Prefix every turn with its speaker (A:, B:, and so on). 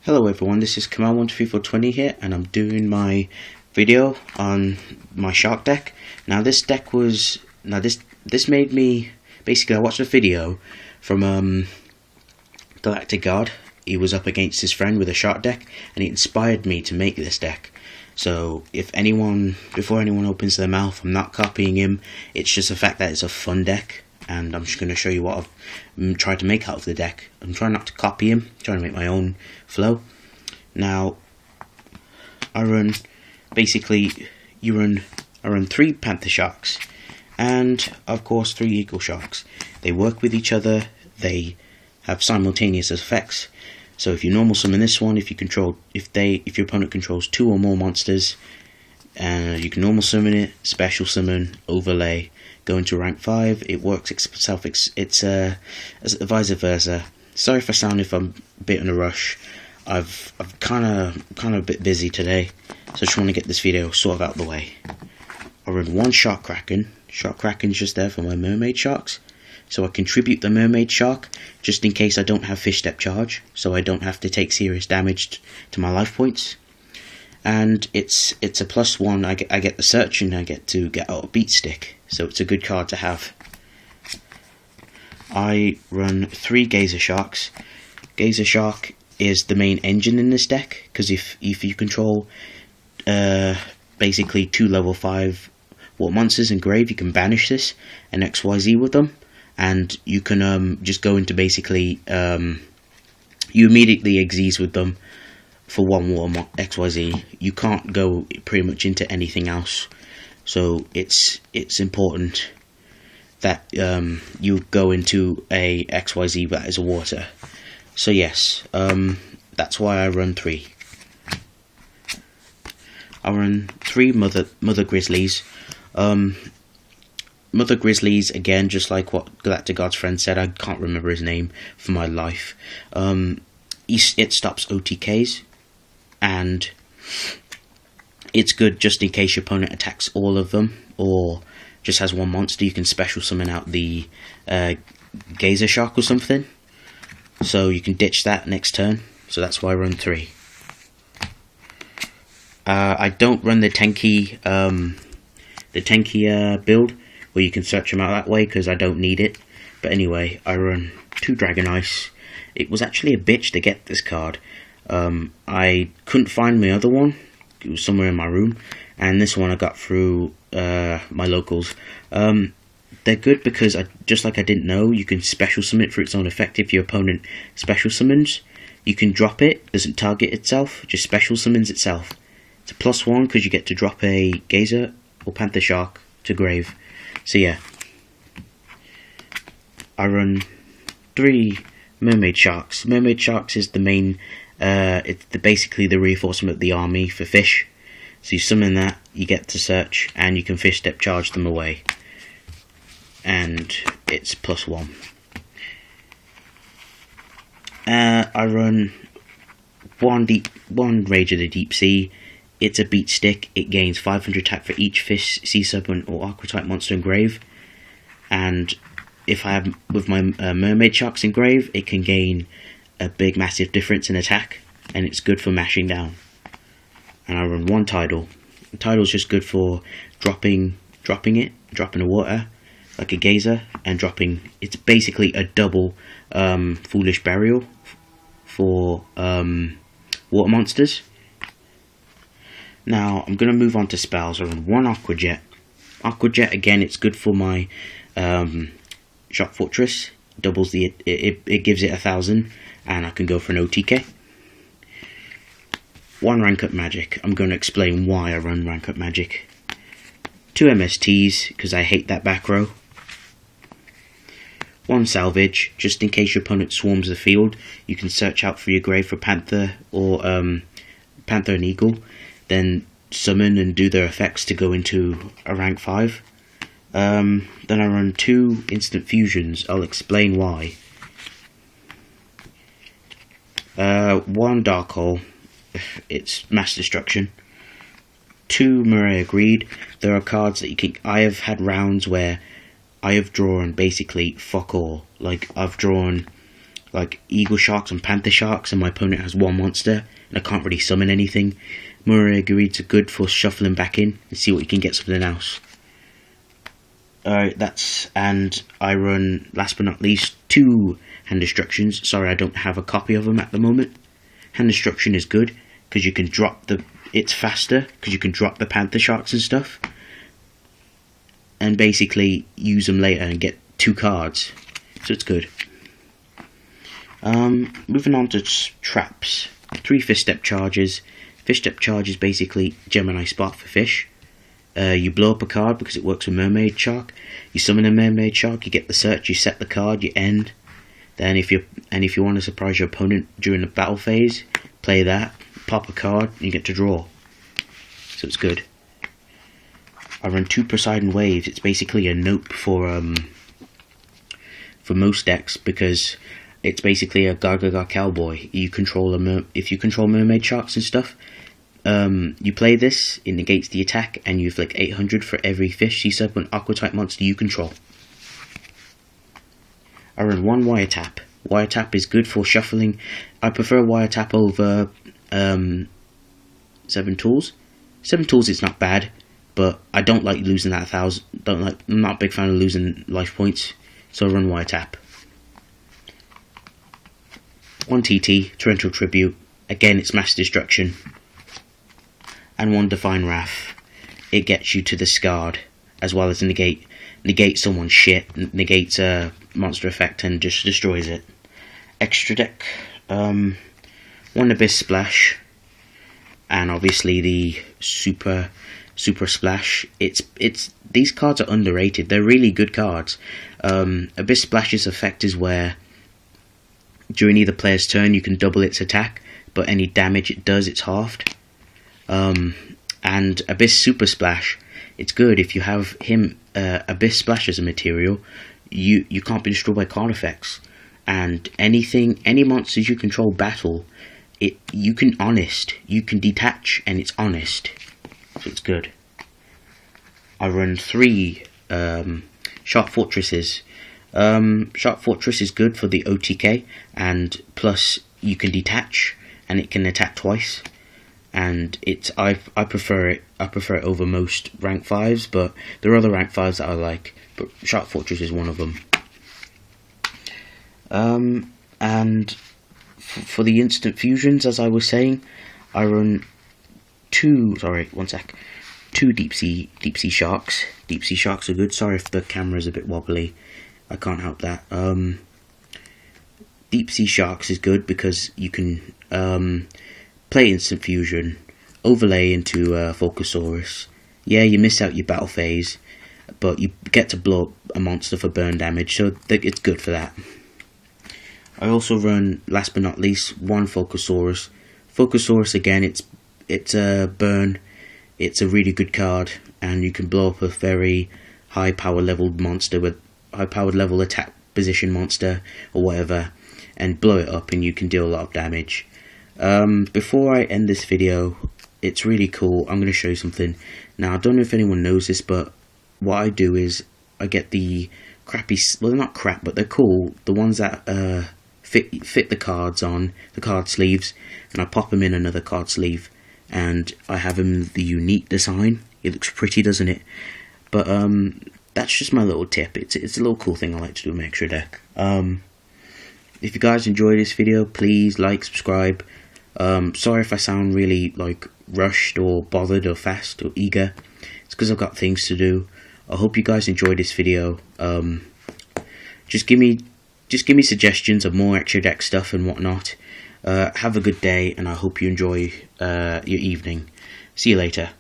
A: Hello everyone, this is Command13420 here, and I'm doing my video on my shark deck. Now this made me, basically I watched a video from .galacticgod. He was up against his friend with a shark deck, and it inspired me to make this deck. So before anyone opens their mouth, I'm not copying him, it's just the fact that it's a fun deck. And I'm just going to show you what I've tried to make out of the deck. I'm trying not to copy him, I'm trying to make my own flow. Now, I run 3 panther sharks, and of course 3 eagle sharks. They work with each other, they have simultaneous effects. So if you normal summon this one, if your opponent controls 2 or more monsters, you can normal summon it, special summon, overlay, go into rank 5. It works itself. It's vice versa. Sorry if I sound if I'm a bit in a rush. I've kind of a bit busy today, so I just want to get this video sort of out of the way. I run 1 shark kraken. Shark kraken's just there for my mermaid sharks, so I contribute the mermaid shark just in case I don't have fish step charge, so I don't have to take serious damage to my life points. And it's a +1. I get the search, and I get to get out a beat stick, so it's a good card to have. I run 3 gazer sharks. Gazer shark is the main engine in this deck, because if you control basically 2 level 5 water monsters in grave, you can banish this and XYZ with them, and you can just go into basically you immediately exes with them for 1 water XYZ. You can't go pretty much into anything else, so it's important that you go into a XYZ that is a water. So yes, that's why I run 3. I run 3 mother grizzlies. Mother grizzlies, again, just like what Galacticgod's friend said, I can't remember his name for my life. It stops OTKs, and it's good just in case your opponent attacks all of them, or just has 1 monster. You can special summon out the gazer shark or something, so you can ditch that next turn. So that's why I run 3. I don't run the Tenki build where you can search them out that way, because I don't need it. But anyway, I run 2 Dragon Ice. It was actually a bitch to get this card. I couldn't find my other one. It was somewhere in my room, and this one I got through my locals. They're good because, just like I didn't know, you can special summon it for its own effect. If your opponent special summons, you can drop it, doesn't target itself, just special summons itself. It's a +1 because you get to drop a gazer or panther shark to grave. So yeah, I run 3 mermaid sharks. Mermaid sharks is the main, it's basically the reinforcement of the army for fish. So you summon that, you get to search, and you can fish step charge them away. And it's +1. I run 1 Rage of the Deep Sea. It's a beat stick. It gains 500 attack for each fish, sea serpent, or aqua type monster in grave. And if I have with my mermaid sharks in grave, it can gain a big massive difference in attack, and it's good for mashing down. And I run 1 tidal. Tidal is just good for dropping the water like a gazer, and dropping. It's basically a double foolish burial for water monsters. Now I'm going to move on to spells. I run 1 Aqua Jet. Aqua Jet, again, it's good for my Shock Fortress. Doubles it gives it 1,000, and I can go for an OTK. 1 Rank Up Magic. I'm going to explain why I run Rank Up Magic. 2 MSTs, because I hate that back row. 1 Salvage, just in case your opponent swarms the field, you can search out for your grave for Panther or Panther and Eagle, then summon and do their effects to go into a rank 5. Then I run 2 Instant Fusions. I'll explain why. 1 Dark Hole, it's mass destruction. 2 Maria Greed. There are cards that you can. I have had rounds where I have drawn basically fuck all. Like, I've drawn like eagle sharks and panther sharks, and my opponent has one monster and I can't really summon anything, Murray-Garids are good for shuffling back in and see what you can get something else. Alright, and I run, last but not least, 2 hand destructions. Sorry, I don't have a copy of them at the moment. Hand destruction is good because you can drop it's faster because you can drop the panther sharks and stuff, and basically use them later and get 2 cards, so it's good. Moving on to traps. 3 fish step charges. Fish step charge is basically Gemini spot for fish. You blow up a card because it works with mermaid shark. You summon a mermaid shark, you get the search, you set the card, you end. Then if you want to surprise your opponent during the battle phase, play that, pop a card, and you get to draw. So it's good. I run 2 Poseidon waves. It's basically a nope for most decks because it's basically a Gaga cowboy. You control if you control mermaid sharks and stuff. You play this, it negates the attack, and you inflict 800 for every fish, sea serpent, aqua type monster you control. I run 1 wiretap. Wiretap is good for shuffling. I prefer wiretap over 7 tools. 7 tools is not bad, but I don't like losing that 1,000. I'm not a big fan of losing life points, so I run wiretap. 1 TT, Torrential Tribute. Again, it's mass destruction. And 1 Divine Wrath. It gets you to discard, as well as negate someone's shit, negates a monster effect and just destroys it. Extra deck, 1 Abyss Splash, and obviously the Super Splash. These cards are underrated. They're really good cards. Abyss Splash's effect is where during either player's turn you can double its attack, but any damage it does, it's halved. And Abyss Super Splash, it's good if you have him Abyss Splash as a material. You can't be destroyed by card effects, and any monsters you control battle, you can detach, and it's honest, so it's good. I run 3 Shark Fortresses. Shark Fortress is good for the OTK, and plus you can detach, and it can attack twice. And I prefer it over most rank 5s, but there are other rank 5s that I like, but Shark Fortress is one of them. And for the instant fusions, as I was saying, I run 2 deep sea sharks. Deep sea sharks are good. Sorry if the camera's a bit wobbly, I can't help that. Deep sea sharks is good because you can play instant fusion, overlay into Fulcosaurus. Yeah, you miss out your battle phase, but you get to blow up a monster for burn damage, so it's good for that. I also run, last but not least, 1 Fulcosaurus. Fulcosaurus, again, it's a burn. It's a really good card, and you can blow up a very high power leveled monster with high powered level attack position monster or whatever, and blow it up, and you can deal a lot of damage. Before I end this video, it's really cool. I'm going to show you something. Now, I don't know if anyone knows this, but what I do is I get the crappy, well, they're not crap, but they're cool, the ones that fit the cards on the card sleeves, and I pop them in another card sleeve, and I have them the unique design. It looks pretty, doesn't it? But that's just my little tip. It's a little cool thing I like to do with my extra deck. If you guys enjoyed this video, please like, subscribe. Sorry if I sound really like rushed or bothered or fast or eager. It's because I've got things to do. I hope you guys enjoyed this video. Just give me suggestions of more extra deck stuff and whatnot. Have a good day, and I hope you enjoy your evening. See you later.